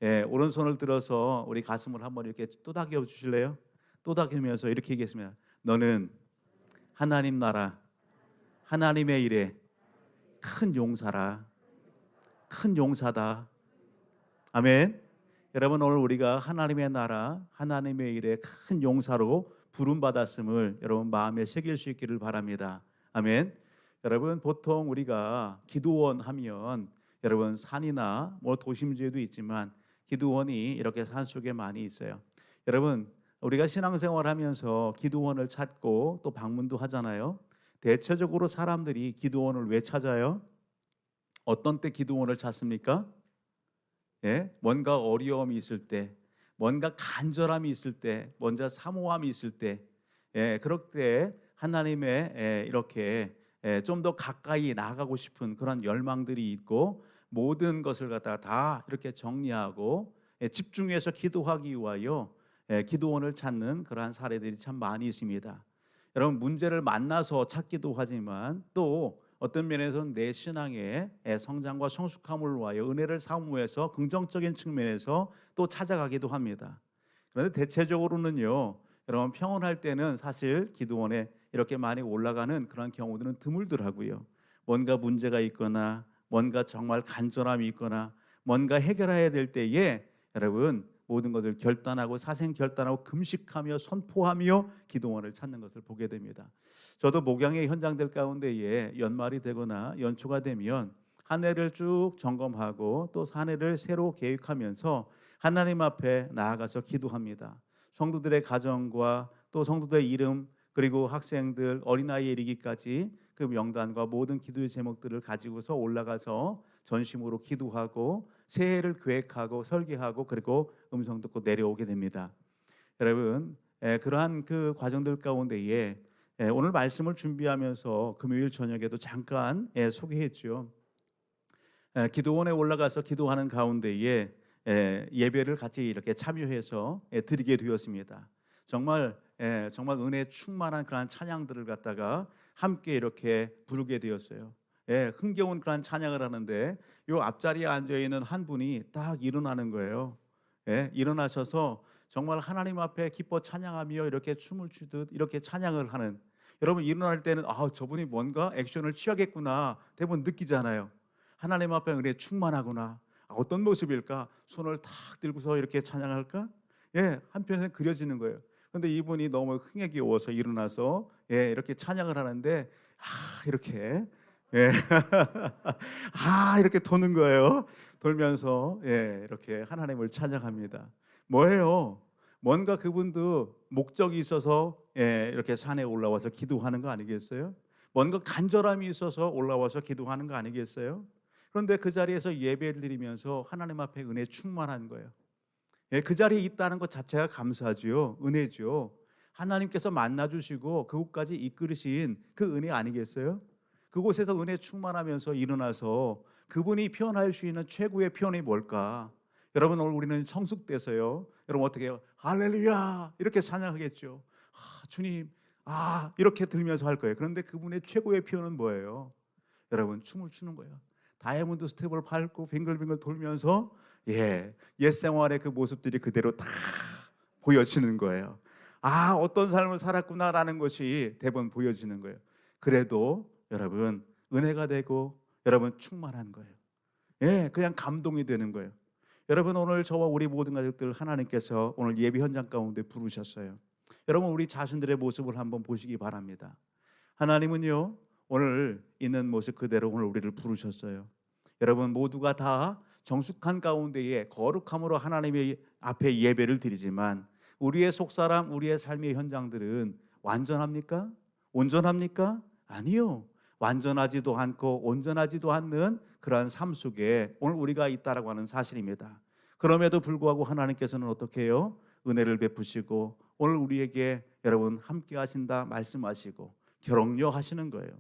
오른손을 들어서 우리 가슴을 한번 이렇게 또닥여 주실래요? 또닥이면서 이렇게 얘기했습니다. 너는 하나님 나라, 하나님의 일에 큰 용사라. 큰 용사다. 아멘. 여러분, 오늘 우리가 하나님의 나라, 하나님의 일에 큰 용사로 부름받았음을 여러분 마음에 새길 수 있기를 바랍니다. 아멘. 여러분, 보통 우리가 기도원 하면 여러분 산이나 뭐 도심지에도 있지만 기도원이 이렇게 산속에 많이 있어요. 여러분, 우리가 신앙생활하면서 기도원을 찾고 또 방문도 하잖아요. 대체적으로 사람들이 기도원을 왜 찾아요? 어떤 때 기도원을 찾습니까? 뭔가 어려움이 있을 때, 뭔가 간절함이 있을 때, 뭔가 사모함이 있을 때, 그럴 때 하나님의 이렇게 좀 더 가까이 나아가고 싶은 그런 열망들이 있고 모든 것을 갖다가 다 이렇게 정리하고 집중해서 기도하기 위하여 기도원을 찾는 그러한 사례들이 참 많이 있습니다. 여러분, 문제를 만나서 찾기도 하지만 또 어떤 면에서는 내 신앙의 성장과 성숙함을 위하여 은혜를 사모해서 긍정적인 측면에서 또 찾아가기도 합니다. 그런데 대체적으로는요, 여러분 평온할 때는 사실 기도원에 이렇게 많이 올라가는 그런 경우들은 드물더라고요. 뭔가 문제가 있거나 뭔가 정말 간절함이 있거나 뭔가 해결해야 될 때에 여러분 모든 것을 결단하고 사생 결단하고 금식하며 선포하며 기도원을 찾는 것을 보게 됩니다. 저도 목양의 현장들 가운데에 연말이 되거나 연초가 되면 한 해를 쭉 점검하고 또 한 해를 새로 계획하면서 하나님 앞에 나아가서 기도합니다. 성도들의 가정과 또 성도들의 이름 그리고 학생들 어린아이에 이르기까지 그 명단과 모든 기도의 제목들을 가지고서 올라가서 전심으로 기도하고 새해를 계획하고 설계하고 그리고 음성 듣고 내려오게 됩니다. 여러분, 그러한 그 과정들 가운데에 오늘 말씀을 준비하면서 금요일 저녁에도 잠깐 소개했죠. 기도원에 올라가서 기도하는 가운데에 예배를 같이 이렇게 참여해서 드리게 되었습니다. 정말 은혜 충만한 그런 찬양들을 갖다가 함께 이렇게 부르게 되었어요. 흥겨운 그런 찬양을 하는데 요 앞자리에 앉아 있는 한 분이 딱 일어나는 거예요. 일어나셔서 정말 하나님 앞에 기뻐 찬양하며 이렇게 춤을 추듯 이렇게 찬양을 하는, 여러분 일어날 때는 저분이 뭔가 액션을 취하겠구나 대부분 느끼잖아요. 하나님 앞에 은혜 충만하구나. 어떤 모습일까? 손을 탁 들고서 이렇게 찬양할까? 한편에는 그려지는 거예요. 그런데 이분이 너무 흥에 겨워서 일어나서 이렇게 찬양을 하는데 이렇게 이렇게 도는 거예요. 돌면서 이렇게 하나님을 찬양합니다. 뭐예요? 뭔가 그분도 목적이 있어서 이렇게 산에 올라와서 기도하는 거 아니겠어요? 뭔가 간절함이 있어서 올라와서 기도하는 거 아니겠어요? 그런데 그 자리에서 예배를 드리면서 하나님 앞에 은혜 충만한 거예요. 그 자리에 있다는 것 자체가 감사하죠. 은혜죠. 하나님께서 만나주시고 그곳까지 이끌으신 그 은혜 아니겠어요? 그곳에서 은혜 충만하면서 일어나서 그분이 표현할 수 있는 최고의 표현이 뭘까? 여러분, 오늘 우리는 성숙돼서요. 여러분 어떻게 해요? 할렐루야 이렇게 찬양하겠죠. 주님 이렇게 들면서 할 거예요. 그런데 그분의 최고의 표현은 뭐예요? 여러분, 춤을 추는 거예요. 다이아몬드 스텝을 밟고 빙글빙글 돌면서 옛 생활의 그 모습들이 그대로 다 보여지는 거예요. 어떤 삶을 살았구나라는 것이 대부분 보여지는 거예요. 그래도 여러분 은혜가 되고 여러분 충만한 거예요. 그냥 감동이 되는 거예요. 여러분, 오늘 저와 우리 모든 가족들 하나님께서 오늘 예배 현장 가운데 부르셨어요. 여러분, 우리 자신들의 모습을 한번 보시기 바랍니다. 하나님은요 오늘 있는 모습 그대로 오늘 우리를 부르셨어요. 여러분 모두가 다 정숙한 가운데에 거룩함으로 하나님의 앞에 예배를 드리지만 우리의 속사람, 우리의 삶의 현장들은 완전합니까? 온전합니까? 아니요. 완전하지도 않고 온전하지도 않는 그러한 삶 속에 오늘 우리가 있다라고 하는 사실입니다. 그럼에도 불구하고 하나님께서는 어떻게 해요? 은혜를 베푸시고 오늘 우리에게 여러분 함께 하신다 말씀하시고 격려하시는 거예요.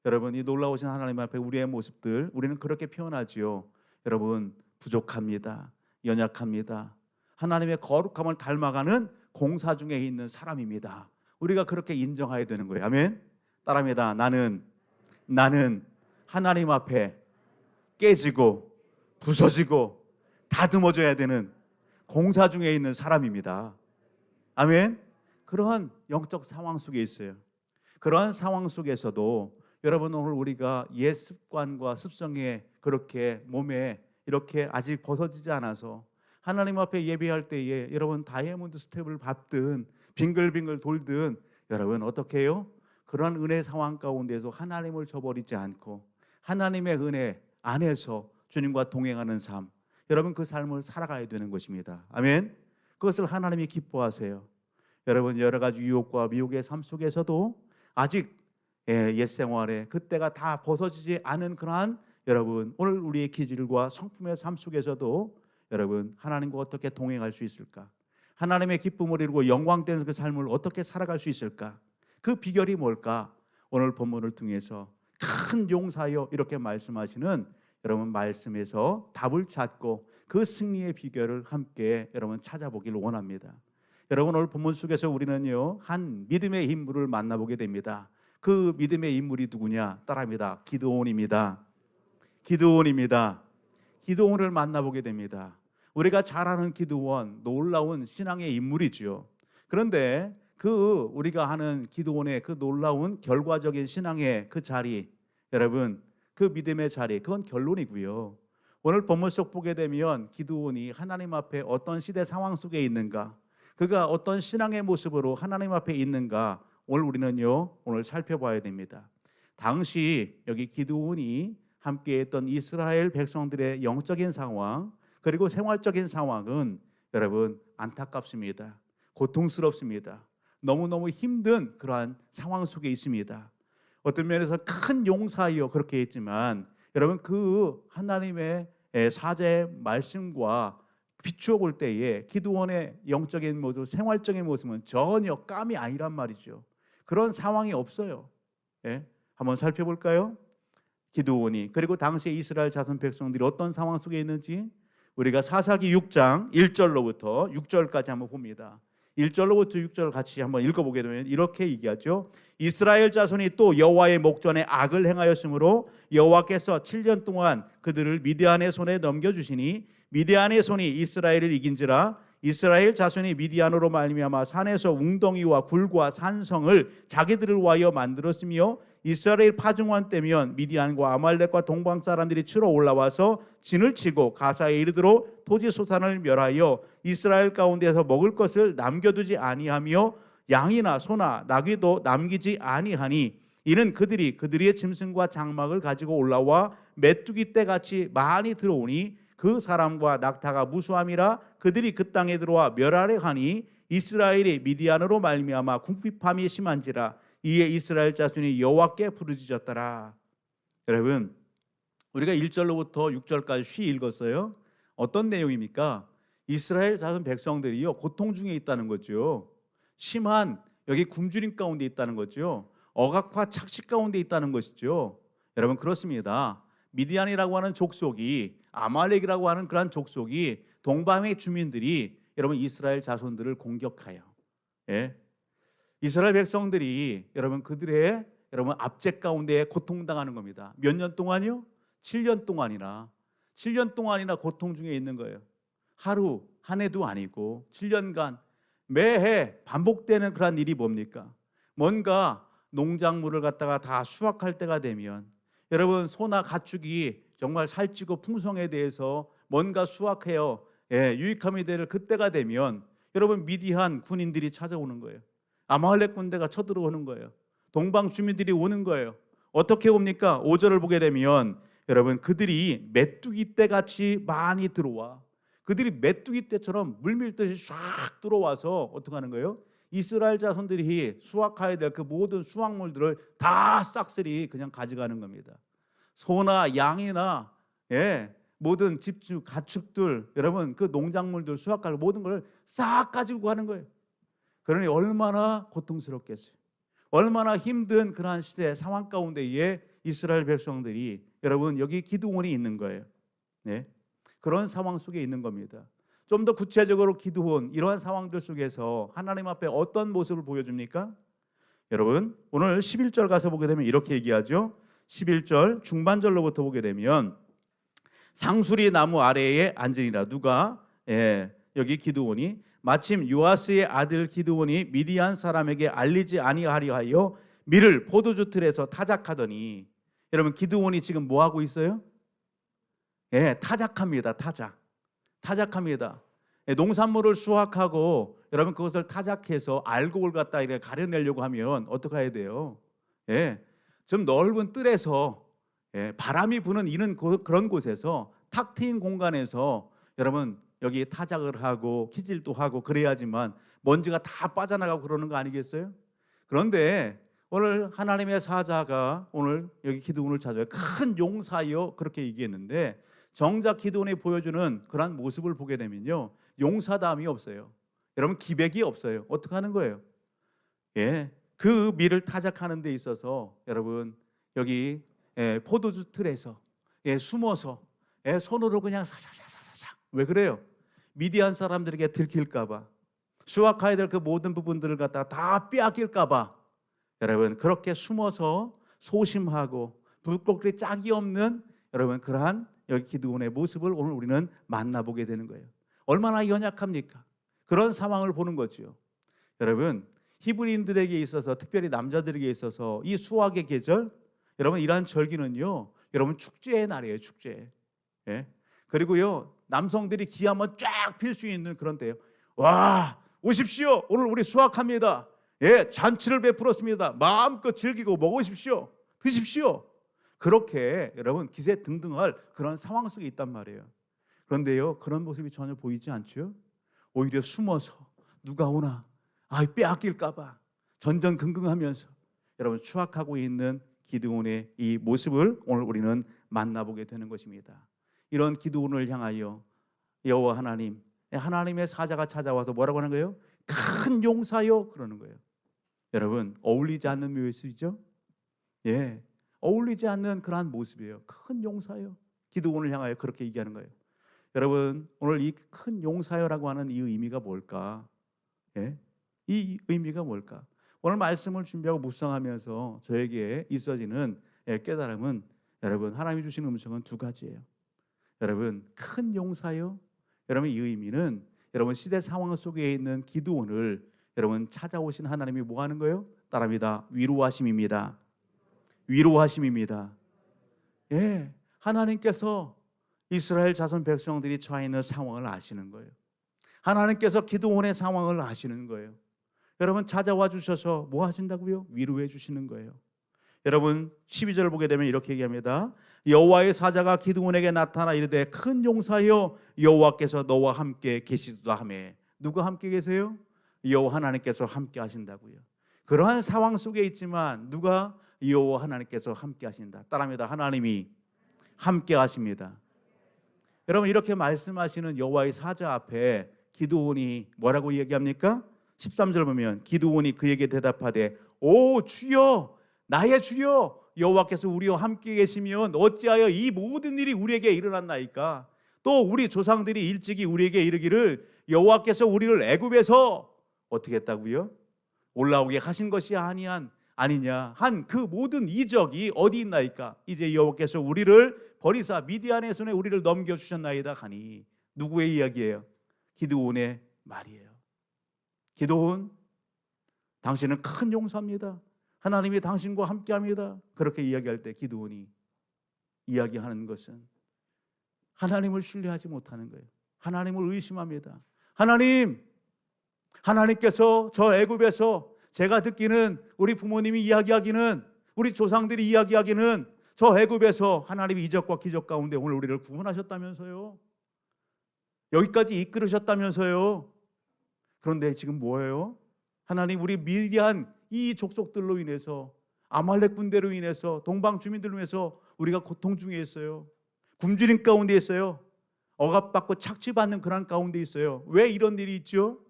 여러분, 이 놀라우신 하나님 앞에 우리의 모습들 우리는 그렇게 표현하지요. 여러분, 부족합니다. 연약합니다. 하나님의 거룩함을 닮아가는 공사 중에 있는 사람입니다. 우리가 그렇게 인정해야 되는 거예요. 아멘. 따라합니다. 나는 하나님 앞에 깨지고 부서지고 다듬어져야 되는 공사 중에 있는 사람입니다. 아멘. 그러한 영적 상황 속에 있어요. 그러한 상황 속에서도 여러분, 오늘 우리가 옛 습관과 습성에 그렇게 몸에 이렇게 아직 벗어지지 않아서 하나님 앞에 예배할 때에 여러분 다이아몬드 스텝을 밟든 빙글빙글 돌든 여러분 어떻게 해요? 그러한 은혜 상황 가운데서 하나님을 저버리지 않고 하나님의 은혜 안에서 주님과 동행하는 삶, 여러분 그 삶을 살아가야 되는 것입니다. 아멘. 그것을 하나님이 기뻐하세요. 여러분 여러 가지 유혹과 미혹의 삶 속에서도 아직 옛 생활에 그때가 다 벗어지지 않은 그러한 여러분 오늘 우리의 기질과 성품의 삶 속에서도 여러분 하나님과 어떻게 동행할 수 있을까? 하나님의 기쁨을 이루고 영광된 그 삶을 어떻게 살아갈 수 있을까? 그 비결이 뭘까? 오늘 본문을 통해서 큰 용사여 이렇게 말씀하시는 여러분 말씀에서 답을 찾고 그 승리의 비결을 함께 여러분 찾아보기를 원합니다. 여러분 오늘 본문 속에서 우리는요 한 믿음의 인물을 만나보게 됩니다. 그 믿음의 인물이 누구냐? 따라합니다. 기드온입니다. 기드온입니다. 기드온을 만나보게 됩니다. 우리가 잘 아는 기드온, 놀라운 신앙의 인물이죠. 그런데 그 우리가 하는 기드온의 그 놀라운 결과적인 신앙의 그 자리, 여러분 그 믿음의 자리, 그건 결론이고요. 오늘 본문 속 보게 되면 기드온이 하나님 앞에 어떤 시대 상황 속에 있는가, 그가 어떤 신앙의 모습으로 하나님 앞에 있는가, 오늘 우리는요 오늘 살펴봐야 됩니다. 당시 여기 기드온이 함께했던 이스라엘 백성들의 영적인 상황 그리고 생활적인 상황은 여러분 안타깝습니다. 고통스럽습니다. 너무너무 힘든 그러한 상황 속에 있습니다. 어떤 면에서 큰 용사이요 그렇게 했지만 여러분 그 하나님의 사자의 말씀과 비추어 볼 때에 기드온의 영적인 모습, 생활적인 모습은 전혀 깜이 아니란 말이죠. 그런 상황이 없어요. 예? 한번 살펴볼까요? 기드온이 그리고 당시에 이스라엘 자손 백성들이 어떤 상황 속에 있는지 우리가 사사기 6장 1절로부터 6절까지 한번 봅니다. 1절로부터 6절 같이 한번 읽어보게 되면 이렇게 얘기하죠. 이스라엘 자손이 또 여호와의 목전에 악을 행하였으므로 여호와께서 7년 동안 그들을 미디안의 손에 넘겨주시니 미디안의 손이 이스라엘을 이긴지라 이스라엘 자손이 미디안으로 말미암아 산에서 웅덩이와 굴과 산성을 자기들을 위하여 만들었으며 이스라엘 파중원 때면 미디안과 아말렉과 동방 사람들이 치러 올라와서 진을 치고 가사에 이르도록 토지 소산을 멸하여 이스라엘 가운데서 먹을 것을 남겨두지 아니하며 양이나 소나 나귀도 남기지 아니하니 이는 그들의 짐승과 장막을 가지고 올라와 메뚜기 떼같이 많이 들어오니 그 사람과 낙타가 무수함이라 그들이 그 땅에 들어와 멸하려 하니 이스라엘이 미디안으로 말미암아 궁핍함이 심한지라 이에 이스라엘 자손이 여호와께 부르짖었더라. 여러분 우리가 1절로부터 6절까지 쉬 읽었어요. 어떤 내용입니까? 이스라엘 자손 백성들이요 고통 중에 있다는 거죠. 심한 여기 굶주림 가운데 있다는 거죠. 억압과 착시 가운데 있다는 것이죠. 여러분 그렇습니다. 미디안이라고 하는 족속이 아말렉이라고 하는 그러한 족속이 동방의 주민들이 여러분 이스라엘 자손들을 공격하여 이스라엘 백성들이 여러분 그들의 여러분 압제 가운데 고통당하는 겁니다. 몇 년 동안이요? 7년 동안이나 고통 중에 있는 거예요. 하루 한 해도 아니고 7년간 매해 반복되는 그런 일이 뭡니까? 뭔가 농작물을 갖다가 다 수확할 때가 되면 여러분 소나 가축이 정말 살찌고 풍성에 대해서 뭔가 수확해요 유익함이 될 그때가 되면 여러분 미디안 군인들이 찾아오는 거예요. 아말렉 군대가 쳐들어오는 거예요. 동방 주민들이 오는 거예요. 어떻게 옵니까? 5절을 보게 되면 여러분 그들이 메뚜기 떼같이 많이 들어와. 그들이 메뚜기 떼처럼 물밀듯이 쫙 들어와서 어떻게 하는 거예요? 이스라엘 자손들이 수확해야 될 그 모든 수확물들을 다 싹쓸이 그냥 가져가는 겁니다. 소나 양이나 모든 집주 가축들 여러분 그 농작물들 수확할 모든 걸 싹 가지고 가는 거예요. 그러니 얼마나 고통스럽겠어요. 얼마나 힘든 그러한 시대 상황 가운데에 이스라엘 백성들이 여러분 여기 기드온이 있는 거예요. 그런 상황 속에 있는 겁니다. 좀 더 구체적으로 기드온 이러한 상황들 속에서 하나님 앞에 어떤 모습을 보여줍니까? 여러분 오늘 11절 가서 보게 되면 이렇게 얘기하죠. 11절 중반절로부터 보게 되면 상수리 나무 아래에 앉으니라. 누가? 여기 기드온이 마침 요아스의 아들 기드온이 미디안 사람에게 알리지 아니하려 하여 밀을 포도주 틀에서 타작하더니, 여러분 기드온이 지금 뭐 하고 있어요? 타작합니다. 타작합니다. 농산물을 수확하고 여러분 그것을 타작해서 알곡을 갖다 이렇게 가려내려고 하면 어떻게 해야 돼요? 좀 넓은 뜰에서 바람이 부는 이런 그런 곳에서 탁 트인 공간에서 여러분 여기 타작을 하고 키질도 하고 그래야지만 먼지가 다 빠져나가고 그러는 거 아니겠어요? 그런데 오늘 하나님의 사자가 오늘 여기 기드온을 찾아요. 큰 용사여 그렇게 얘기했는데, 정작 기드온이 보여주는 그런 모습을 보게 되면요, 용사다움이 없어요. 여러분 기백이 없어요. 어떻게 하는 거예요? 그 밀을 타작하는 데 있어서 여러분 여기 포도주 틀에서 숨어서 손으로 그냥 사사사사사. 왜 그래요? 미디안 사람들에게 들킬까봐, 수확해야 될 그 모든 부분들을 갖다가 다 빼앗길까봐 여러분 그렇게 숨어서 소심하고 불꽃이 짝이 없는 여러분 그러한 여기 기드온의 모습을 오늘 우리는 만나보게 되는 거예요. 얼마나 연약합니까? 그런 상황을 보는 거죠. 여러분 히브리인들에게 있어서, 특별히 남자들에게 있어서 이 수확의 계절, 여러분 이러한 절기는요, 여러분 축제의 날이에요. 축제. 그리고요 남성들이 기 한번 쫙 필 수 있는 그런 때예요. 와, 오십시오. 오늘 우리 수확합니다. 잔치를 베풀었습니다. 마음껏 즐기고 먹으십시오. 드십시오. 그렇게 여러분 기세 등등할 그런 상황 속에 있단 말이에요. 그런데요 그런 모습이 전혀 보이지 않죠. 오히려 숨어서 누가 오나 빼앗길까봐 전전긍긍하면서 여러분 추악하고 있는 기드온의 이 모습을 오늘 우리는 만나보게 되는 것입니다. 이런 기드온을 향하여 여호와 하나님, 하나님의 사자가 찾아와서 뭐라고 하는 거예요? 큰 용사요 그러는 거예요. 여러분 어울리지 않는 모습이죠. 어울리지 않는 그러한 모습이에요. 큰 용사요. 기드온을 향하여 그렇게 얘기하는 거예요. 여러분 오늘 이 큰 용사요라고 하는 이 의미가 뭘까? 이 의미가 뭘까? 오늘 말씀을 준비하고 묵상하면서 저에게 있어지는 깨달음은, 여러분 하나님이 주신 음성은 두 가지예요. 여러분 큰 용사요. 여러분 이 의미는 여러분 시대 상황 속에 있는 기드온을 여러분 찾아오신 하나님이 뭐 하는 거예요? 따라합니다. 위로하심입니다. 위로하심입니다. 하나님께서 이스라엘 자손 백성들이 처해 있는 상황을 아시는 거예요. 하나님께서 기드온의 상황을 아시는 거예요. 여러분 찾아와 주셔서 뭐 하신다고요? 위로해 주시는 거예요. 여러분 12절을 보게 되면 이렇게 얘기합니다. 여호와의 사자가 기드온에게 나타나 이르되 큰 용사여 여호와께서 너와 함께 계시도다 하매. 누가 함께 계세요? 여호와 하나님께서 함께 하신다고요. 그러한 상황 속에 있지만 누가? 여호와 하나님께서 함께 하신다. 따라합니다. 하나님이 함께 하십니다. 여러분 이렇게 말씀하시는 여호와의 사자 앞에 기드온이 뭐라고 얘기합니까? 13절 보면 기드온이 그에게 대답하되 오 주여, 나의 주여, 여호와께서 우리와 함께 계시면 어찌하여 이 모든 일이 우리에게 일어났나이까? 또 우리 조상들이 일찍이 우리에게 이르기를 여호와께서 우리를 애굽에서 어떻게 했다고요? 올라오게 하신 것이 아니냐 한 그 모든 이적이 어디 있나이까? 이제 여호와께서 우리를 버리사 미디안의 손에 우리를 넘겨주셨나이다 하니. 누구의 이야기예요? 기드온의 말이에요. 기드온, 당신은 큰 용사입니다. 하나님이 당신과 함께합니다. 그렇게 이야기할 때 기드온이 이야기하는 것은 하나님을 신뢰하지 못하는 거예요. 하나님을 의심합니다. 하나님께서 저 애굽에서 제가 듣기는, 우리 부모님이 이야기하기는, 우리 조상들이 이야기하기는 저 애굽에서 하나님이 이적과 기적 가운데 오늘 우리를 구원하셨다면서요. 여기까지 이끌으셨다면서요. 그런데 지금 뭐예요? 하나님 우리 미디안 이 족속들로 인해서, 아말렉 군대로 인해서, 동방 주민들로 인해서 우리가 고통 중에 있어요. 굶주림 가운데 있어요. 억압받고 착취받는 그런 가운데 있어요. 왜 이런 일이 있죠?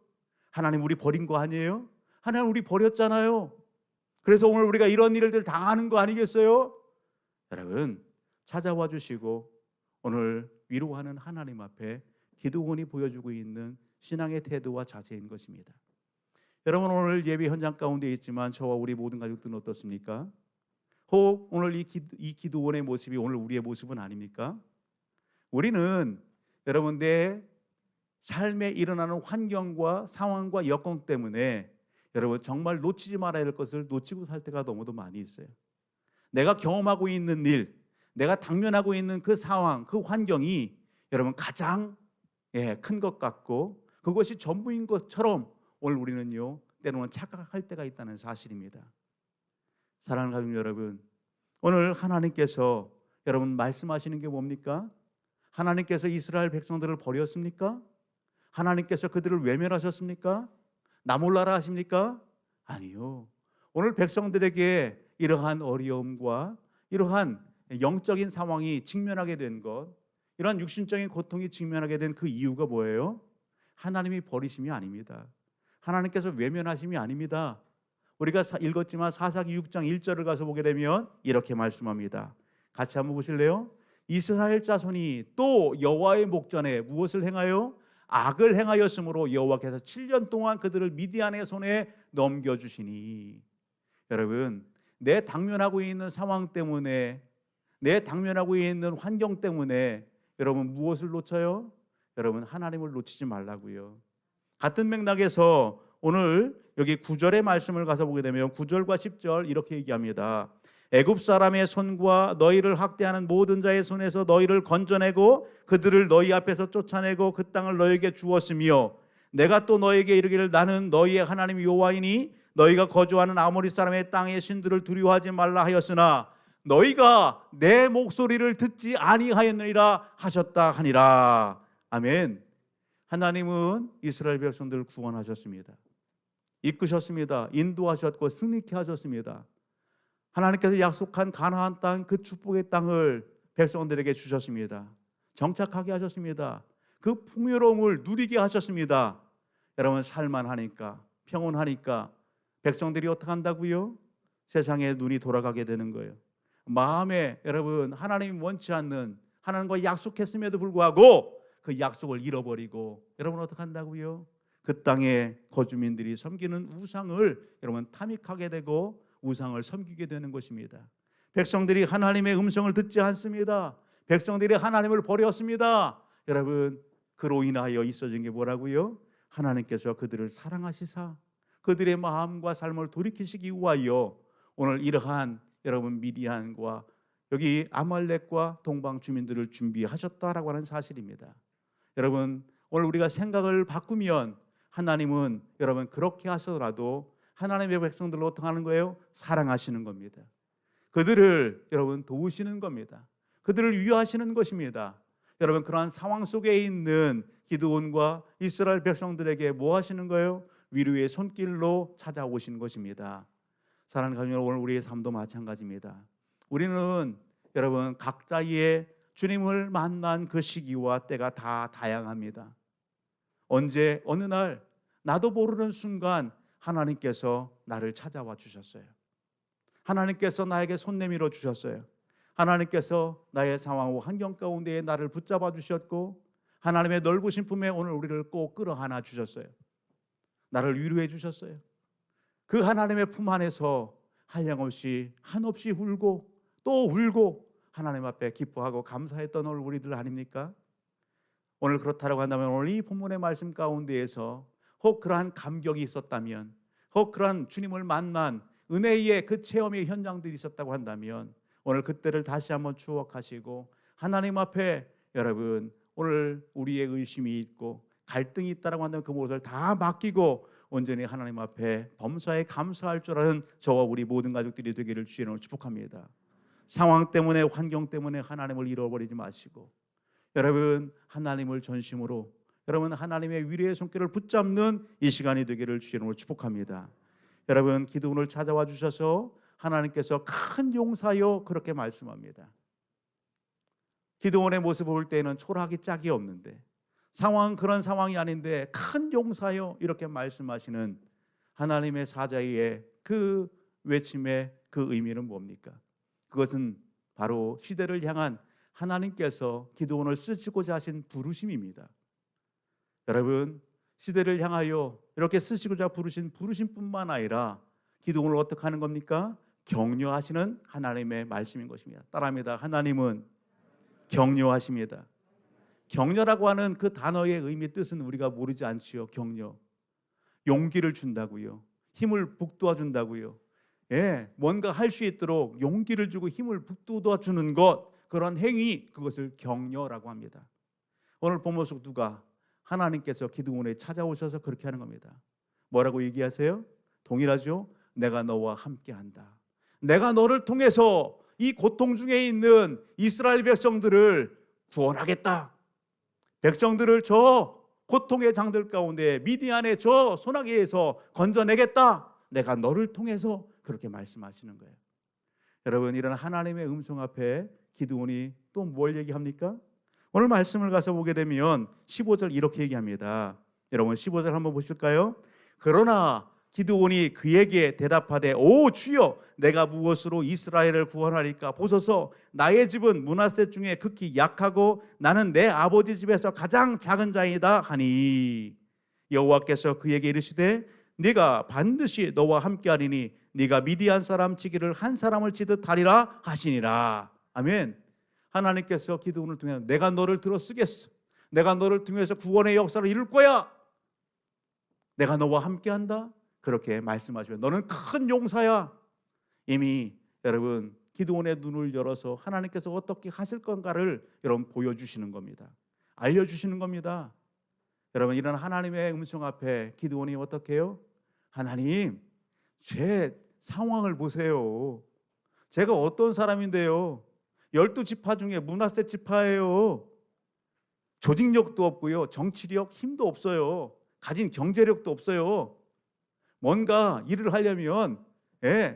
하나님 우리 버린 거 아니에요? 하나님 우리 버렸잖아요. 그래서 오늘 우리가 이런 일을 당하는 거 아니겠어요? 여러분 찾아와 주시고 오늘 위로하는 하나님 앞에 기드온이 보여주고 있는 신앙의 태도와 자세인 것입니다. 여러분 오늘 예배 현장 가운데 있지만 저와 우리 모든 가족들은 어떻습니까? 혹 오늘 이 기드온의 모습이 오늘 우리의 모습은 아닙니까? 우리는 여러분 내 삶에 일어나는 환경과 상황과 여건 때문에 여러분 정말 놓치지 말아야 할 것을 놓치고 살 때가 너무도 많이 있어요. 내가 경험하고 있는 일, 내가 당면하고 있는 그 상황, 그 환경이 여러분 가장 큰 것 같고 그것이 전부인 것처럼 오늘 우리는요 때로는 착각할 때가 있다는 사실입니다. 사랑하는 가족 여러분, 오늘 하나님께서 여러분 말씀하시는 게 뭡니까? 하나님께서 이스라엘 백성들을 버렸습니까? 하나님께서 그들을 외면하셨습니까? 나 몰라라 하십니까? 아니요. 오늘 백성들에게 이러한 어려움과 이러한 영적인 상황이 직면하게 된 것, 이러한 육신적인 고통이 직면하게 된 그 이유가 뭐예요? 하나님이 버리심이 아닙니다. 하나님께서 외면하심이 아닙니다. 우리가 읽었지만 사사기 6장 1절을 가서 보게 되면 이렇게 말씀합니다. 같이 한번 보실래요? 이스라엘 자손이 또 여호와의 목전에 무엇을 행하여? 악을 행하였으므로 여호와께서 7년 동안 그들을 미디안의 손에 넘겨주시니. 여러분, 내 당면하고 있는 상황 때문에, 내 당면하고 있는 환경 때문에 여러분 무엇을 놓쳐요? 여러분 하나님을 놓치지 말라고요. 같은 맥락에서 오늘 여기 9절의 말씀을 가서 보게 되면 9절과 10절 이렇게 얘기합니다. 애굽 사람의 손과 너희를 학대하는 모든 자의 손에서 너희를 건져내고 그들을 너희 앞에서 쫓아내고 그 땅을 너희에게 주었으며 내가 또 너희에게 이르기를 나는 너희의 하나님 여호와이니 너희가 거주하는 아모리 사람의 땅의 신들을 두려워하지 말라 하였으나 너희가 내 목소리를 듣지 아니하였느니라 하셨다 하니라. 아멘. 하나님은 이스라엘 백성들을 구원하셨습니다. 이끄셨습니다. 인도하셨고 승리케 하셨습니다. 하나님께서 약속한 가나안 땅, 그 축복의 땅을 백성들에게 주셨습니다. 정착하게 하셨습니다. 그 풍요로움을 누리게 하셨습니다. 여러분 살만하니까, 평온하니까 백성들이 어떻게 한다고요? 세상에 눈이 돌아가게 되는 거예요. 마음에 여러분 하나님이 원치 않는, 하나님과 약속했음에도 불구하고 그 약속을 잃어버리고 여러분 어떻게 한다고요? 그 땅의 거주민들이 섬기는 우상을 여러분 탐닉하게 되고 우상을 섬기게 되는 것입니다. 백성들이 하나님의 음성을 듣지 않습니다. 백성들이 하나님을 버렸습니다. 여러분 그로 인하여 있어진 게 뭐라고요? 하나님께서 그들을 사랑하시사 그들의 마음과 삶을 돌이키시기 위하여 오늘 이러한 여러분 미디안과 여기 아말렉과 동방 주민들을 준비하셨다라고 하는 사실입니다. 여러분 오늘 우리가 생각을 바꾸면 하나님은 여러분 그렇게 하셔더라도 하나님의 백성들을 어떻게 하는 거예요? 사랑하시는 겁니다. 그들을 여러분 도우시는 겁니다. 그들을 위하시는 것입니다. 여러분 그러한 상황 속에 있는 기드온과 이스라엘 백성들에게 뭐 하시는 거예요? 위로의 손길로 찾아오시는 것입니다. 사랑하는 가족 여러분, 오늘 우리의 삶도 마찬가지입니다. 우리는 여러분 각자의 주님을 만난 그 시기와 때가 다 다양합니다. 언제 어느 날 나도 모르는 순간 하나님께서 나를 찾아와 주셨어요. 하나님께서 나에게 손 내밀어 주셨어요. 하나님께서 나의 상황과 환경 가운데에 나를 붙잡아 주셨고 하나님의 넓으신 품에 오늘 우리를 꼭 끌어안아 주셨어요. 나를 위로해 주셨어요. 그 하나님의 품 안에서 한량없이 한없이 울고 또 울고 하나님 앞에 기뻐하고 감사했던 오늘 우리들 아닙니까? 오늘 그렇다고 한다면 오늘 이 본문의 말씀 가운데에서 혹 그러한 감격이 있었다면, 혹 그러한 주님을 만난 은혜의 그 체험의 현장들이 있었다고 한다면 오늘 그때를 다시 한번 추억하시고 하나님 앞에 여러분 오늘 우리의 의심이 있고 갈등이 있다라고 한다면 그 모습을 다 맡기고 온전히 하나님 앞에 범사에 감사할 줄 아는 저와 우리 모든 가족들이 되기를 주의 이름으로 축복합니다. 상황 때문에 환경 때문에 하나님을 잃어버리지 마시고 여러분 하나님을 전심으로 여러분 하나님의 위로의 손길을 붙잡는 이 시간이 되기를 주의 이름으로 축복합니다. 여러분 기드온을 찾아와 주셔서 하나님께서 큰 용사여 그렇게 말씀합니다. 기드온의 모습을 볼 때는 초라하기 짝이 없는데 상황은 그런 상황이 아닌데 큰 용사여 이렇게 말씀하시는 하나님의 사자의 그 외침의 그 의미는 뭡니까? 그것은 바로 시대를 향한 하나님께서 기드온을 쓰시고자 하신 부르심입니다. 여러분 시대를 향하여 이렇게 쓰시고자 부르신 부르심뿐만 아니라 기드온을 어떻게 하는 겁니까? 격려하시는 하나님의 말씀인 것입니다. 따라합니다. 하나님은 격려하십니다. 격려라고 하는 그 단어의 의미 뜻은 우리가 모르지 않지요. 격려, 용기를 준다고요. 힘을 북돋아 준다고요. 예, 뭔가 할 수 있도록 용기를 주고 힘을 북돋아 주는 것, 그런 행위, 그것을 격려라고 합니다. 오늘 본문 속 누가 하나님께서 기드온에 찾아오셔서 그렇게 하는 겁니다. 뭐라고 얘기하세요? 동일하죠? 내가 너와 함께한다. 내가 너를 통해서 이 고통 중에 있는 이스라엘 백성들을 구원하겠다. 백성들을 저 고통의 장들 가운데 미디안의 저 소나기에서 건져내겠다. 내가 너를 통해서 그렇게 말씀하시는 거예요. 여러분, 이런 하나님의 음성 앞에 기드온이 또 뭘 얘기합니까? 오늘 말씀을 가서 보게 되면 15절 이렇게 얘기합니다. 여러분 15절 한번 보실까요? 그러나 기드온이 그에게 대답하되 오 주여 내가 무엇으로 이스라엘을 구원하리까? 보소서 나의 집은 므낫세 중에 극히 약하고 나는 내 아버지 집에서 가장 작은 자이다 하니 여호와께서 그에게 이르시되 네가 반드시 너와 함께하리니 네가 미디안 사람 치기를 한 사람을 치듯 하리라 하시니라. 아멘. 하나님께서 기드온을 통해 내가 너를 들어 쓰겠어. 내가 너를 통해서 구원의 역사를 이룰 거야. 내가 너와 함께한다. 그렇게 말씀하시면 너는 큰 용사야. 이미 여러분 기드온의 눈을 열어서 하나님께서 어떻게 하실 건가를 여러분 보여주시는 겁니다. 알려주시는 겁니다. 여러분 이런 하나님의 음성 앞에 기드온이 어떻게 해요? 하나님 제 상황을 보세요. 제가 어떤 사람인데요. 12지파 중에 므낫세 지파예요. 조직력도 없고요. 정치력, 힘도 없어요. 가진 경제력도 없어요. 뭔가 일을 하려면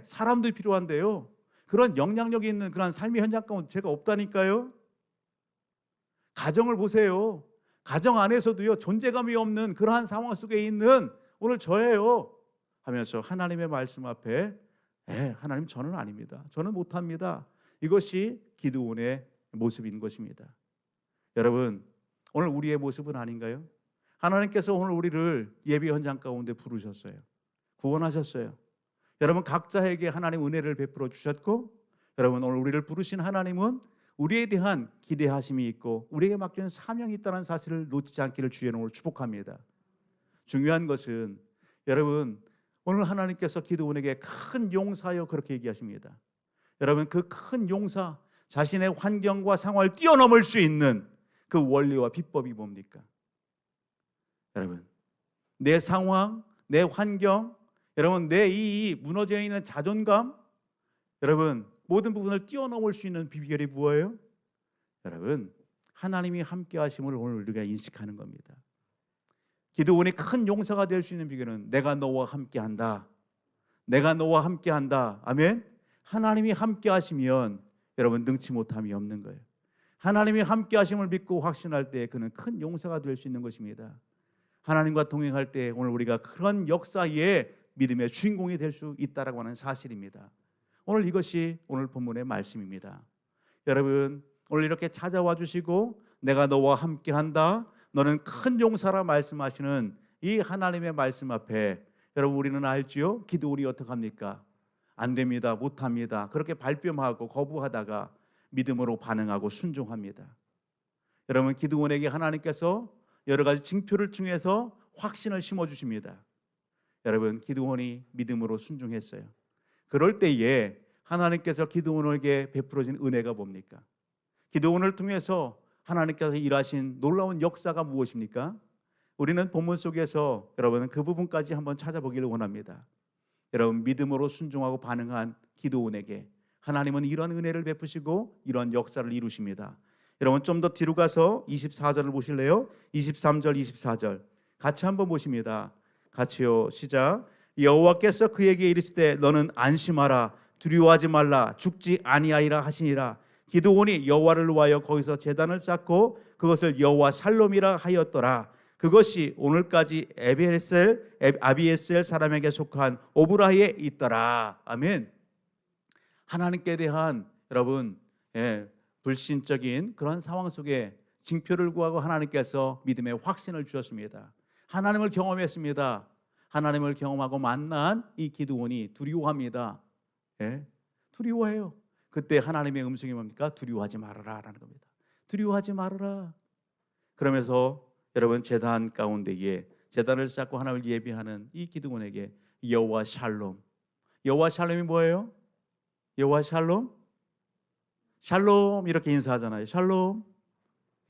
사람들이 필요한데요. 그런 영향력이 있는 그런 삶의 현장 가운데 제가 없다니까요. 가정을 보세요. 가정 안에서도요. 존재감이 없는 그러한 상황 속에 있는 오늘 저예요. 하면서 하나님의 말씀 앞에 하나님 저는 아닙니다. 저는 못합니다. 이것이 기드온의 모습인 것입니다. 여러분 오늘 우리의 모습은 아닌가요? 하나님께서 오늘 우리를 예배 현장 가운데 부르셨어요. 구원하셨어요. 여러분 각자에게 하나님 은혜를 베풀어 주셨고 여러분 오늘 우리를 부르신 하나님은 우리에 대한 기대하심이 있고 우리에게 맡겨진 사명이 있다는 사실을 놓치지 않기를 주의 이름으로 축복합니다. 중요한 것은 여러분 오늘 하나님께서 기드온에게 큰 용사여 그렇게 얘기하십니다. 여러분 그 큰 용사 자신의 환경과 상황을 뛰어넘을 수 있는 그 원리와 비법이 뭡니까? 여러분 내 상황, 내 환경, 여러분 내 이 무너져 있는 자존감, 여러분 모든 부분을 뛰어넘을 수 있는 비결이 무엇이에요? 여러분 하나님이 함께 하심을 오늘 우리가 인식하는 겁니다. 기드온이 큰 용사가 될 수 있는 비결은 내가 너와 함께 한다. 내가 너와 함께 한다. 아멘. 하나님이 함께 하시면 여러분 능치 못함이 없는 거예요. 하나님이 함께 하심을 믿고 확신할 때 그는 큰 용사가 될 수 있는 것입니다. 하나님과 동행할 때 오늘 우리가 그런 역사의 믿음의 주인공이 될 수 있다라고 하는 사실입니다. 오늘 이것이 오늘 본문의 말씀입니다. 여러분 오늘 이렇게 찾아와 주시고 내가 너와 함께한다. 너는 큰 용사라 말씀하시는 이 하나님의 말씀 앞에 여러분 우리는 알지요? 기드온이 어떻게 합니까? 안 됩니다. 못합니다. 그렇게 발뺌하고 거부하다가 믿음으로 반응하고 순종합니다. 여러분 기드온에게 하나님께서 여러 가지 징표를 통해서 확신을 심어주십니다. 여러분 기드온이 믿음으로 순종했어요. 그럴 때에 하나님께서 기드온에게 베풀어진 은혜가 뭡니까? 기드온을 통해서 하나님께서 일하신 놀라운 역사가 무엇입니까? 우리는 본문 속에서 여러분 그 부분까지 한번 찾아보기를 원합니다. 여러분 믿음으로 순종하고 반응한 기드온에게 하나님은 이런 은혜를 베푸시고 이런 역사를 이루십니다. 여러분 좀 더 뒤로 가서 24절을 보실래요? 23절 24절 같이 한번 보십니다. 같이요. 시작. 여호와께서 그에게 이르시되 너는 안심하라 두려워하지 말라 죽지 아니하리라 하시니라. 기드온이 여호와를 위하여 거기서 제단을 쌓고 그것을 여호와 살롬이라 하였더라. 그것이 오늘까지 아비에셀 사람에게 속한 오브라에 있더라. 아멘. 하나님께 대한 여러분 불신적인 그런 상황 속에 징표를 구하고 하나님께서 믿음의 확신을 주셨습니다. 하나님을 경험했습니다. 하나님을 경험하고 만난 이 기드온이 두려워합니다. 두려워해요. 그때 하나님의 음성이 뭡니까? 두려워하지 말아라 라는 겁니다. 두려워하지 말아라. 그러면서 여러분 제단 가운데에 제단을 쌓고 하나님을 예배하는 이 기드온에게 여호와 샬롬. 여호와 샬롬이 뭐예요? 여호와 샬롬? 샬롬 이렇게 인사하잖아요. 샬롬.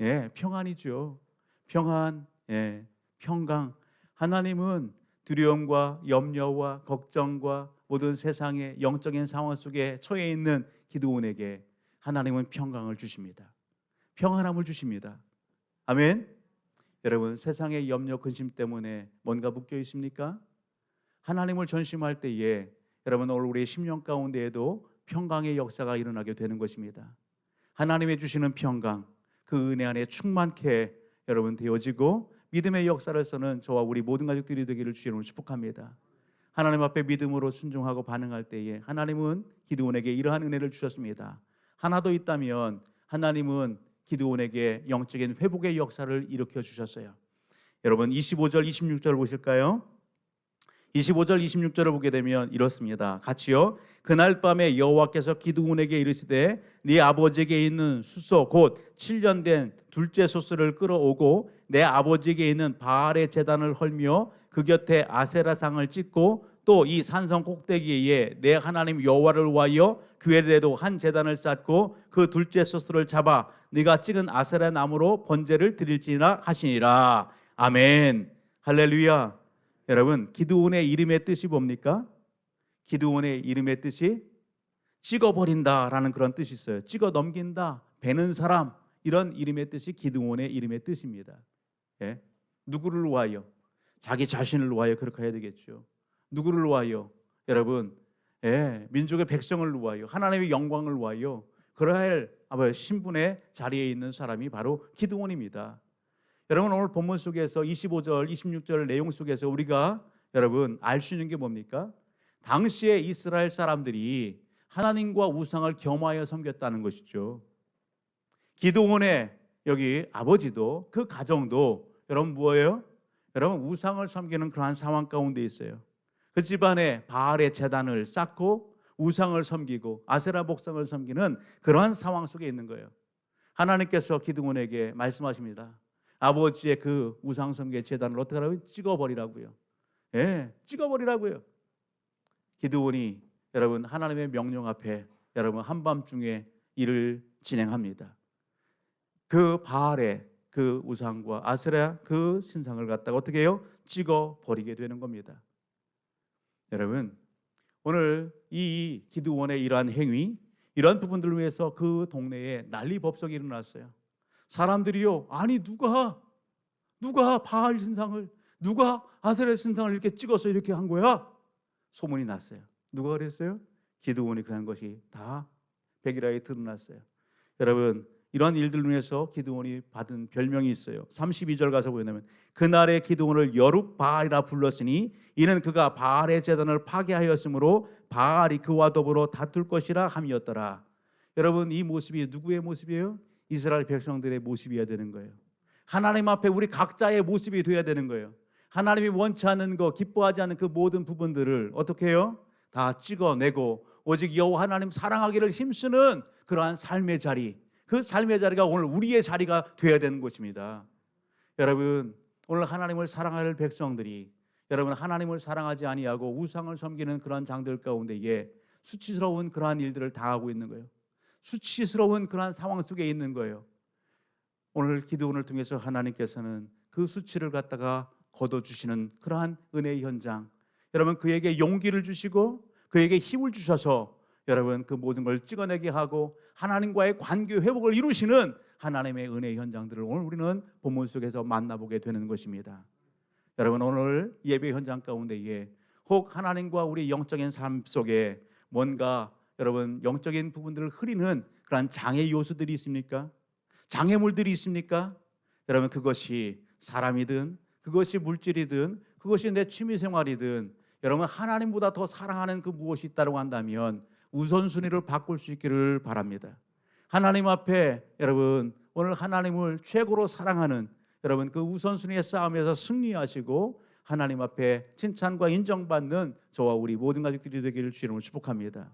예, 평안이죠. 평안. 예, 평강. 하나님은 두려움과 염려와 걱정과 모든 세상의 영적인 상황 속에 처해 있는 기드온에게 하나님은 평강을 주십니다. 평안함을 주십니다. 아멘. 여러분, 세상의 염려 근심 때문에 뭔가 묶여 있습니까? 하나님을 전심할 때에 여러분 오늘 우리의 심령 가운데에도 평강의 역사가 일어나게 되는 것입니다. 하나님의 주시는 평강, 그 은혜 안에 충만케 여러분 되어지고 믿음의 역사를 써는 저와 우리 모든 가족들이 되기를 주님으로 축복합니다. 하나님 앞에 믿음으로 순종하고 반응할 때에 하나님은 기드온에게 이러한 은혜를 주셨습니다. 하나 더 있다면 하나님은 기드온에게 영적인 회복의 역사를 일으켜 주셨어요. 여러분 25절 26절 보실까요? 25절 26절을 보게 되면 이렇습니다. 같이요. 그날 밤에 여호와께서 기드온에게 이르시되 네 아버지에게 있는 숫소 곧 7년 된 둘째 소스를 끌어오고 내 아버지에게 있는 바알의 제단을 헐며 그 곁에 아세라상을 찍고 또 이 산성 꼭대기에 내 하나님 여호와를 위하여 규례대로 한 제단을 쌓고 그 둘째 소스를 잡아 네가 찍은 아세라 나무로 번제를 드릴지니라 하시니라. 아멘. 할렐루야. 여러분 기드온의 이름의 뜻이 뭡니까? 기드온의 이름의 뜻이 찍어버린다라는 그런 뜻이 있어요. 찍어 넘긴다, 베는 사람, 이런 이름의 뜻이 기드온의 이름의 뜻입니다. 예? 누구를 위하여? 자기 자신을 위하여 그렇게 해야 되겠죠. 누구를 위하여? 여러분 민족의 백성을 위하여, 하나님의 영광을 위하여 그러할 신분의 자리에 있는 사람이 바로 기드온입니다. 여러분 오늘 본문 속에서 25절, 26절 내용 속에서 우리가 여러분 알 수 있는 게 뭡니까? 당시에 이스라엘 사람들이 하나님과 우상을 겸하여 섬겼다는 것이죠. 기드온의 여기 아버지도 그 가정도 여러분 뭐예요? 여러분 우상을 섬기는 그러한 상황 가운데 있어요. 그 집안에 바알의 제단을 쌓고 우상을 섬기고 아세라 목상을 섬기는 그러한 상황 속에 있는 거예요. 하나님께서 기드온에게 말씀하십니다. 아버지의 그 우상 섬기의 제단을 어떻게 하라고요? 찍어버리라고요. 예, 찍어버리라고요. 기드온이 여러분 하나님의 명령 앞에 여러분 한밤중에 일을 진행합니다. 그 바알의 그 우상과 아세라 그 신상을 갖다가 어떻게 해요? 찍어버리게 되는 겁니다. 여러분 오늘 이 기드온의 이러한 행위, 이런 부분들을 위해서 그 동네에 난리 법석이 일어났어요. 사람들이요, 아니 누가 바알 신상을, 누가 아세라 신상을 이렇게 찍어서 이렇게 한 거야? 소문이 났어요. 누가 그랬어요? 기드온이 그런 것이 다 백일하에 드러났어요. 여러분 이런 일들을 위해서 기드온이 받은 별명이 있어요. 32절 가서 보면 그날의 기드온을 여룹바알이라 불렀으니 이는 그가 바알의 제단을 파괴하였으므로 바알이 그와 더불어 다툴 것이라 함이었더라. 여러분 이 모습이 누구의 모습이에요? 이스라엘 백성들의 모습이어야 되는 거예요. 하나님 앞에 우리 각자의 모습이 되어야 되는 거예요. 하나님이 원치 않는 거, 기뻐하지 않는 그 모든 부분들을 어떻게 해요? 다 찍어내고 오직 여호와 하나님 사랑하기를 힘쓰는 그러한 삶의 자리, 그 삶의 자리가 오늘 우리의 자리가 되어야 되는 것입니다. 여러분 오늘 하나님을 사랑할 백성들이 여러분 하나님을 사랑하지 아니하고 우상을 섬기는 그러한 장들 가운데에 수치스러운 그러한 일들을 당하고 있는 거예요. 수치스러운 그러한 상황 속에 있는 거예요. 오늘 기드온을 통해서 하나님께서는 그 수치를 갖다가 걷어주시는 그러한 은혜의 현장, 여러분 그에게 용기를 주시고 그에게 힘을 주셔서 여러분 그 모든 걸 찍어내게 하고 하나님과의 관계 회복을 이루시는 하나님의 은혜의 현장들을 오늘 우리는 본문 속에서 만나보게 되는 것입니다. 여러분 오늘 예배 현장 가운데에 혹 하나님과 우리 영적인 삶 속에 뭔가 여러분 영적인 부분들을 흐리는 그런 장애 요소들이 있습니까? 장애물들이 있습니까? 여러분 그것이 사람이든 그것이 물질이든 그것이 내 취미생활이든 여러분 하나님보다 더 사랑하는 그 무엇이 있다고 한다면 우선순위를 바꿀 수 있기를 바랍니다. 하나님 앞에 여러분 오늘 하나님을 최고로 사랑하는 여러분 그 우선순위의 싸움에서 승리하시고 하나님 앞에 칭찬과 인정받는 저와 우리 모든 가족들이 되기를 주님으로 축복합니다.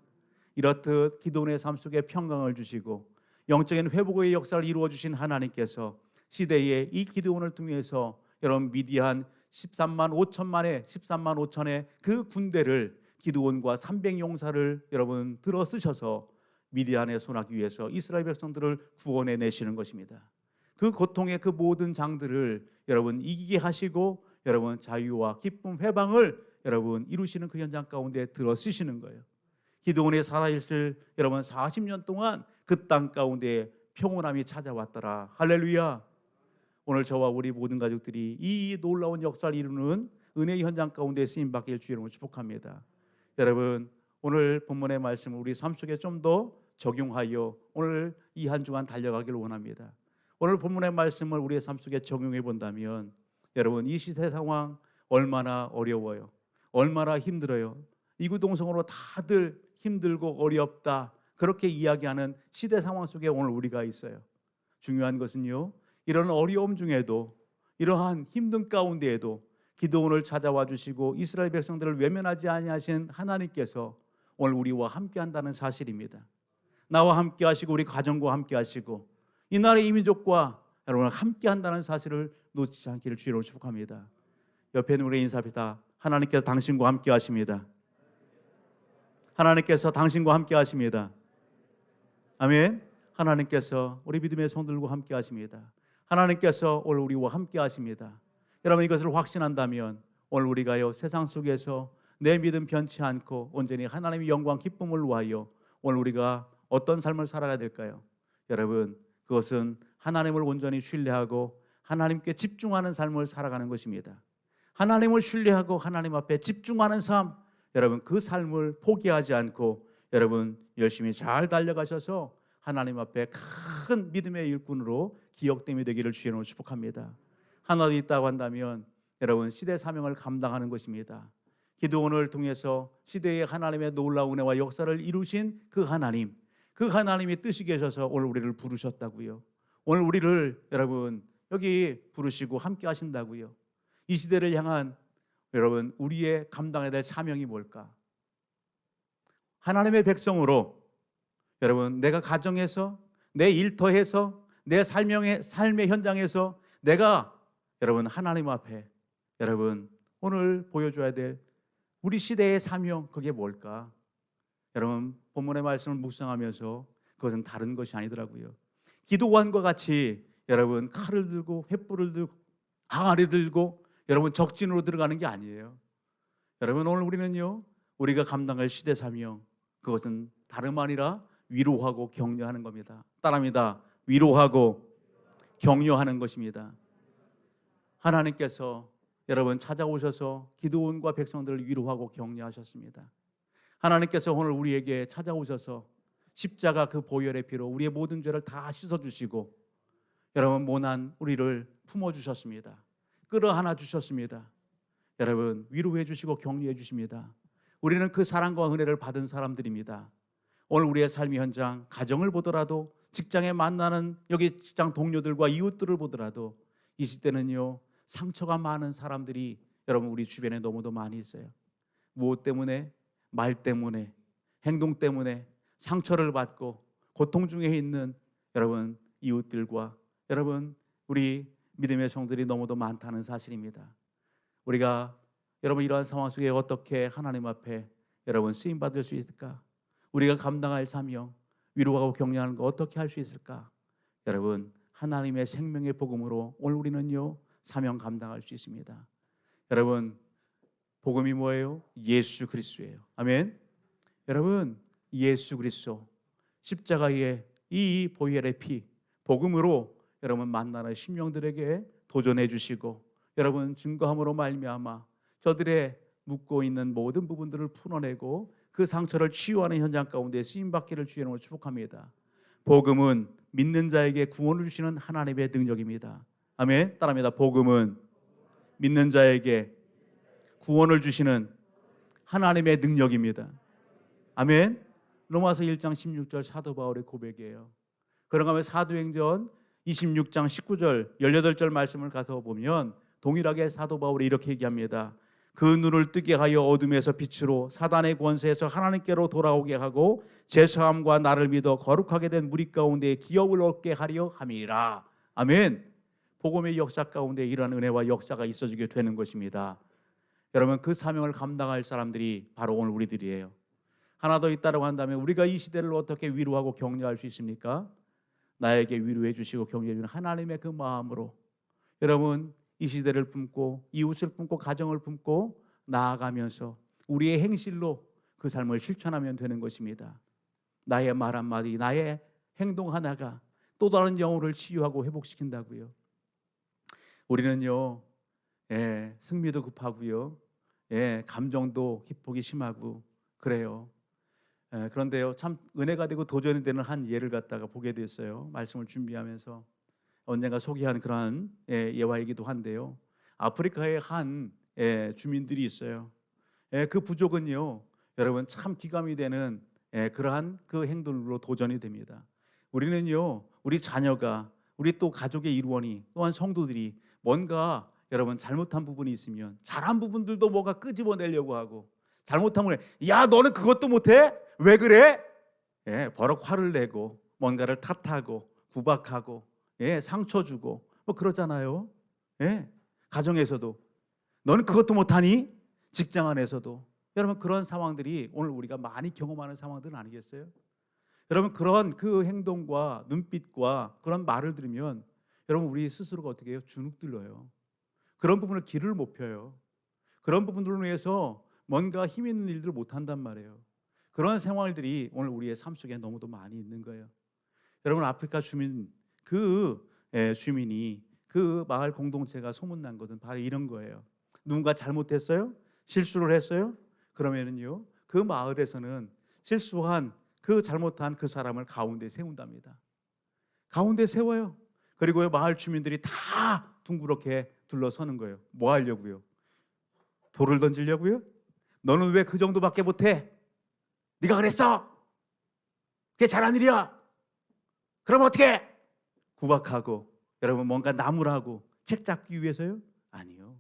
이렇듯 기도원의 삶 속에 평강을 주시고 영적인 회복의 역사를 이루어 주신 하나님께서 시대에 이 기드온을 통해서 여러분 미디안 13만 5천의 그 군대를 기드온과 300용사를 여러분 들어 쓰셔서 미디안에 손하기 위해서 이스라엘 백성들을 구원해 내시는 것입니다. 그 고통의 그 모든 장들을 여러분 이기게 하시고 여러분 자유와 기쁨 회방을 여러분 이루시는 그 현장 가운데 들어 쓰시는 거예요. 기드온이 살아있을 여러분 40년 동안 그 땅 가운데 평온함이 찾아왔더라. 할렐루야. 오늘 저와 우리 모든 가족들이 이 놀라운 역사를 이루는 은혜의 현장 가운데 쓰임받길 주의 이름으로 축복합니다. 여러분 오늘 본문의 말씀을 우리 삶 속에 좀 더 적용하여 오늘 이 한 주간 달려가길 원합니다. 오늘 본문의 말씀을 우리의 삶 속에 적용해 본다면 여러분 이 시대 상황 얼마나 어려워요. 얼마나 힘들어요. 이구동성으로 다들 힘들고 어렵다 그렇게 이야기하는 시대 상황 속에 오늘 우리가 있어요. 중요한 것은요, 이런 어려움 중에도 이러한 힘든 가운데에도 기드온을 찾아와 주시고 이스라엘 백성들을 외면하지 아니하신 하나님께서 오늘 우리와 함께 한다는 사실입니다. 나와 함께 하시고 우리 가정과 함께 하시고 이 나라의 이민족과 여러분 함께 한다는 사실을 놓치지 않기를 주로 축복합니다. 옆에 있는 우리 인사합니다. 하나님께서 당신과 함께 하십니다. 하나님께서 당신과 함께 하십니다. 아멘. 하나님께서 우리 믿음의 손들과 함께 하십니다. 하나님께서 오늘 우리와 함께 하십니다. 여러분 이것을 확신한다면 오늘 우리가요 세상 속에서 내 믿음 변치 않고 온전히 하나님의 영광 기쁨을 위하여 오늘 우리가 어떤 삶을 살아가야 될까요? 여러분 그것은 하나님을 온전히 신뢰하고 하나님께 집중하는 삶을 살아가는 것입니다. 하나님을 신뢰하고 하나님 앞에 집중하는 삶, 여러분 그 삶을 포기하지 않고 여러분 열심히 잘 달려가셔서 하나님 앞에 큰 믿음의 일꾼으로 기억됨이 되기를 주의 이름으로 축복합니다. 하나 더 있다고 한다면 여러분 시대 사명을 감당하는 것입니다. 기드온을 통해서 시대의 하나님의 놀라운 은혜와 역사를 이루신 그 하나님, 그 하나님이 뜻이 계셔서 오늘 우리를 부르셨다고요. 오늘 우리를 여러분 여기 부르시고 함께 하신다고요. 이 시대를 향한 여러분 우리의 감당해야 될 사명이 뭘까? 하나님의 백성으로 여러분 내가 가정에서 내 일터에서 내 삶의 현장에서 내가 여러분 하나님 앞에 여러분 오늘 보여줘야 될 우리 시대의 사명 그게 뭘까? 여러분 본문의 말씀을 묵상하면서 그것은 다른 것이 아니더라고요. 기도원과 같이 여러분 칼을 들고 횃불을 들고 항아리 들고 여러분 적진으로 들어가는 게 아니에요. 여러분 오늘 우리는요 우리가 감당할 시대 사명 그것은 다름 아니라 위로하고 격려하는 겁니다. 따라합니다. 위로하고 격려하는 것입니다. 하나님께서 여러분 찾아오셔서 기드온과 백성들을 위로하고 격려하셨습니다. 하나님께서 오늘 우리에게 찾아오셔서 십자가 그 보혈의 피로 우리의 모든 죄를 다 씻어주시고 여러분 모난 우리를 품어주셨습니다. 끌어안아 주셨습니다. 여러분 위로해 주시고 격려해 주십니다. 우리는 그 사랑과 은혜를 받은 사람들입니다. 오늘 우리의 삶의 현장 가정을 보더라도 직장에 만나는 여기 직장 동료들과 이웃들을 보더라도 이 시대는요 상처가 많은 사람들이 여러분 우리 주변에 너무도 많이 있어요. 무엇 때문에? 말 때문에, 행동 때문에 상처를 받고 고통 중에 있는 여러분 이웃들과 여러분 우리 믿음의 성들이 너무도 많다는 사실입니다. 우리가 여러분 이러한 상황 속에 어떻게 하나님 앞에 여러분 쓰임 받을 수 있을까? 우리가 감당할 사명, 위로하고 격려하는 거 어떻게 할 수 있을까? 여러분 하나님의 생명의 복음으로 오늘 우리는요 사명 감당할 수 있습니다. 여러분 복음이 뭐예요? 예수 그리스도예요. 아멘. 여러분 예수 그리스도 십자가의 이 보혈의 피 복음으로 여러분 만나는 심령들에게 도전해 주시고 여러분 증거함으로 말미암아 저들의 묻고 있는 모든 부분들을 풀어내고 그 상처를 치유하는 현장 가운데 쓰임받기를 주의 이름으로 축복합니다. 복음은 믿는 자에게 구원을 주시는 하나님의 능력입니다. 아멘. 따라합니다. 복음은 믿는 자에게 구원을 주시는 하나님의 능력입니다. 아멘. 로마서 1장 16절 사도 바울의 고백이에요. 그런가 하면 사도행전 26장 19절 18절 말씀을 가서 보면 동일하게 사도 바울이 이렇게 얘기합니다. 그 눈을 뜨게 하여 어둠에서 빛으로 사단의 권세에서 하나님께로 돌아오게 하고 제사함과 나를 믿어 거룩하게 된 무리 가운데 기업을 얻게 하려 함이라. 아멘. 복음의 역사 가운데 이러한 은혜와 역사가 있어지게 되는 것입니다. 여러분, 그 사명을 감당할 사람들이 바로 오늘 우리들이에요. 하나 더 있다고 한다면 우리가 이 시대를 어떻게 위로하고 격려할 수 있습니까? 나에게 위로해 주시고 격려해 주는 하나님의 그 마음으로 여러분, 이 시대를 품고 이웃을 품고 가정을 품고 나아가면서 우리의 행실로 그 삶을 실천하면 되는 것입니다. 나의 말 한마디, 나의 행동 하나가 또 다른 영혼을 치유하고 회복시킨다고요. 우리는요, 승리도 급하고요, 감정도 기폭이 심하고 그래요. 그런데요, 참 은혜가 되고 도전이 되는 한 예를 갖다가 보게 됐어요. 말씀을 준비하면서 언젠가 소개한 그러한 예화이기도 한데요. 아프리카의 한 주민들이 있어요. 그 부족은요, 여러분 참 기감이 되는 그러한 그 행동으로 도전이 됩니다. 우리는요, 우리 자녀가, 우리 또 가족의 일원이, 또한 성도들이 뭔가 여러분 잘못한 부분이 있으면 잘한 부분들도 뭔가 끄집어내려고 하고, 잘못한 부분에 야 너는 그것도 못해? 왜 그래? 버럭 화를 내고 뭔가를 탓하고 구박하고 상처 주고 뭐 그러잖아요. 가정에서도 너는 그것도 못하니? 직장 안에서도 여러분 그런 상황들이 오늘 우리가 많이 경험하는 상황들은 아니겠어요? 여러분 그런 그 행동과 눈빛과 그런 말을 들으면 여러분 우리 스스로가 어떻게 해요? 주눅 들어요. 그런 부분을 길을 못 펴요. 그런 부분들을 위해서 뭔가 힘 있는 일들을 못 한단 말이에요. 그런 생활들이 오늘 우리의 삶 속에 너무도 많이 있는 거예요. 여러분 아프리카 주민 주민이 그 마을 공동체가 소문난 것은 바로 이런 거예요. 누군가 잘못했어요? 실수를 했어요? 그러면은요 그 마을에서는 실수한 그 잘못한 그 사람을 가운데 세운답니다. 가운데 세워요. 그리고 마을 주민들이 다 둥그렇게 둘러서는 거예요. 뭐 하려고요? 돌을 던지려고요? 너는 왜 그 정도밖에 못해? 네가 그랬어? 그게 잘한 일이야? 그럼 어떻게? 구박하고 여러분 뭔가 나무라고 책 잡기 위해서요? 아니요.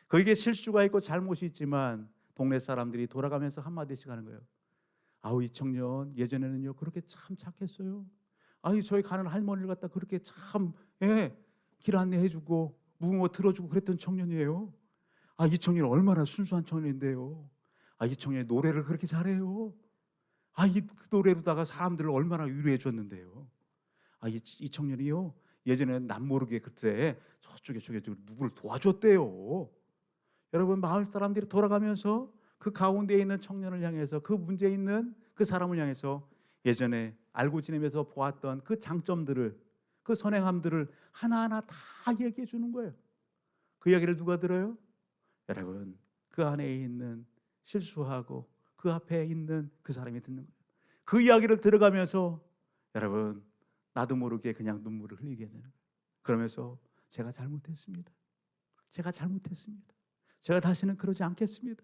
거기에 실수가 있고 잘못이 있지만 동네 사람들이 돌아가면서 한마디씩 하는 거예요. 아우 이 청년 예전에는요 그렇게 참 착했어요. 아니 저희 가는 할머니를 갖다 그렇게 참 길 안내해주고 무궁화 들어주고 그랬던 청년이에요. 아 이 청년 얼마나 순수한 청년인데요. 아 이 청년이 노래를 그렇게 잘해요. 아 이 노래로다가 사람들을 얼마나 위로해 줬는데요. 아 이 청년이요 예전에는 남 모르게 그때 저쪽에 누구를 도와줬대요. 여러분 마을 사람들이 돌아가면서 그 가운데 있는 청년을 향해서 그 문제 있는 그 사람을 향해서 예전에 알고 지내면서 보았던 그 장점들을 그 선행함들을 하나하나 다 얘기해 주는 거예요. 그 이야기를 누가 들어요? 여러분 그 안에 있는 실수하고 그 앞에 있는 그 사람이 듣는 거예요. 그 이야기를 들어가면서 여러분 나도 모르게 그냥 눈물을 흘리게 되는 거예요. 그러면서 제가 잘못했습니다. 제가 잘못했습니다. 제가 다시는 그러지 않겠습니다.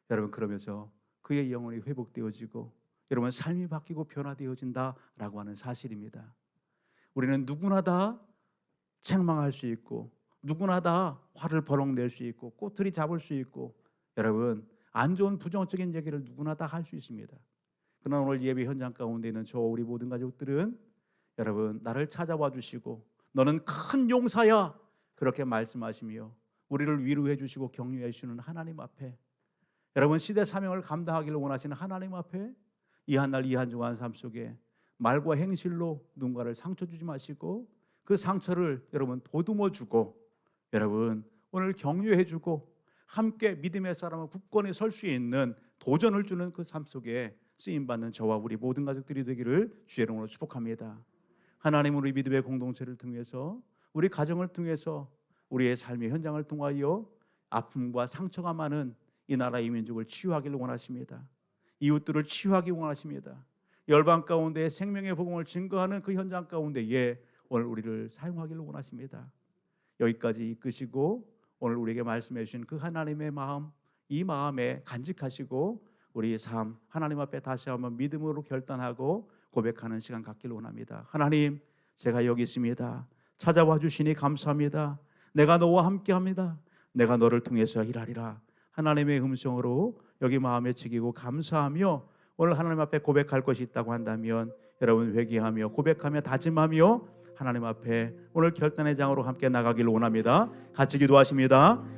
여러분 그러면서 그의 영혼이 회복되어지고 여러분 삶이 바뀌고 변화되어진다라고 하는 사실입니다. 우리는 누구나 다 책망할 수 있고 누구나 다 화를 버럭 낼 수 있고 꼬투리 잡을 수 있고 여러분 안 좋은 부정적인 얘기를 누구나 다 할 수 있습니다. 그러나 오늘 예배 현장 가운데 있는 저 우리 모든 가족들은 여러분 나를 찾아와 주시고 너는 큰 용사야 그렇게 말씀하시며 우리를 위로해 주시고 격려해 주시는 하나님 앞에 여러분 시대 사명을 감당하기를 원하시는 하나님 앞에 이 한 날 이 한 주간 삶 속에 말과 행실로 누군가를 상처 주지 마시고 그 상처를 여러분 보듬어 주고 여러분 오늘 격려해 주고 함께 믿음의 사람은 굳건히 설 수 있는 도전을 주는 그 삶 속에 쓰임받는 저와 우리 모든 가족들이 되기를 주의 이름으로 축복합니다. 하나님 우리 믿음의 공동체를 통해서 우리 가정을 통해서 우리의 삶의 현장을 통하여 아픔과 상처가 많은 이 나라 이 민족을 치유하기를 원하십니다. 이웃들을 치유하기 원하십니다. 열방 가운데 생명의 복음을 증거하는 그 현장 가운데에 오늘 우리를 사용하기를 원하십니다. 여기까지 이끄시고 오늘 우리에게 말씀해 주신 그 하나님의 마음 이 마음에 간직하시고 우리의 삶 하나님 앞에 다시 한번 믿음으로 결단하고 고백하는 시간 갖기를 원합니다. 하나님 제가 여기 있습니다. 찾아와 주시니 감사합니다. 내가 너와 함께합니다. 내가 너를 통해서 일하리라. 하나님의 음성으로 여기 마음에 지키고 감사하며 오늘 하나님 앞에 고백할 것이 있다고 한다면 여러분 회개하며 고백하며 다짐하며 하나님 앞에 오늘 결단의 장으로 함께 나가기를 원합니다. 같이 기도하십니다.